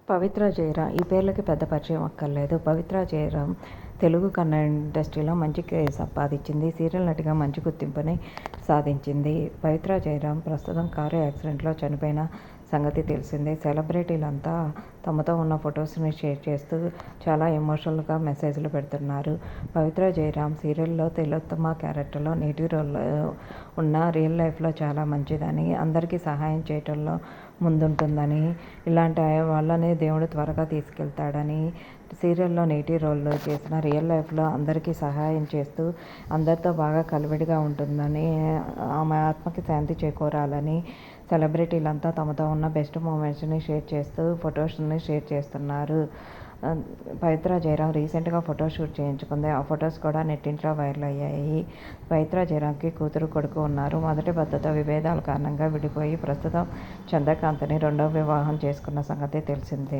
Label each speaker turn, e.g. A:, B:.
A: పవిత్ర జయరాం ఈ పేర్లకి పెద్ద పరిచయం అక్కర్లేదు. పవిత్ర జయరాం తెలుగు కన్నడ ఇండస్ట్రీలో మంచి క్రేజ్ సంపాదించింది. సీరియల్ నటిగా మంచి గుర్తింపుని సాధించింది. పవిత్ర జయరాం ప్రస్తుతం కారు యాక్సిడెంట్లో చనిపోయిన సంగతి తెలిసిందే. సెలబ్రిటీలంతా తమతో ఉన్న ఫొటోస్ని షేర్ చేస్తూ చాలా ఎమోషనల్గా మెసేజ్లు పెడుతున్నారు. పవిత్ర జయరాం సీరియల్లో తిలోత్తమ క్యారెక్టర్లో నేటివ్ రోల్లో ఉన్న రియల్ లైఫ్లో చాలా మంచిదని, అందరికీ సహాయం చేయటంలో ముందుంటుందని, ఇలాంటి వాళ్ళని దేవుడు త్వరగా తీసుకెళ్తాడని, సీరియల్లో నేటివ్ రోల్లో చేసిన రియల్ లైఫ్లో అందరికీ సహాయం చేస్తూ అందరితో బాగా కలివిడిగా ఉంటుందని, ఆమె ఆత్మకి శాంతి చేకూరాలని సెలబ్రిటీలంతా తమతో ఉన్న బెస్ట్ మూమెంట్స్ని షేర్ చేస్తూ ఫొటోస్ని షేర్ చేస్తున్నారు. పవిత్ర జయరాం రీసెంట్గా ఫోటోషూట్ చేయించుకుంది. ఆ ఫొటోస్ కూడా నెట్టింట్లో వైరల్ అయ్యాయి. పవిత్ర జయరాంకి కూతురు, కొడుకు ఉన్నారు. మొదటి భర్తతో విభేదాల కారణంగా విడిపోయి ప్రస్తుతం చంద్రకాంత్ని రెండవ వివాహం చేసుకున్న సంగతి తెలిసిందే.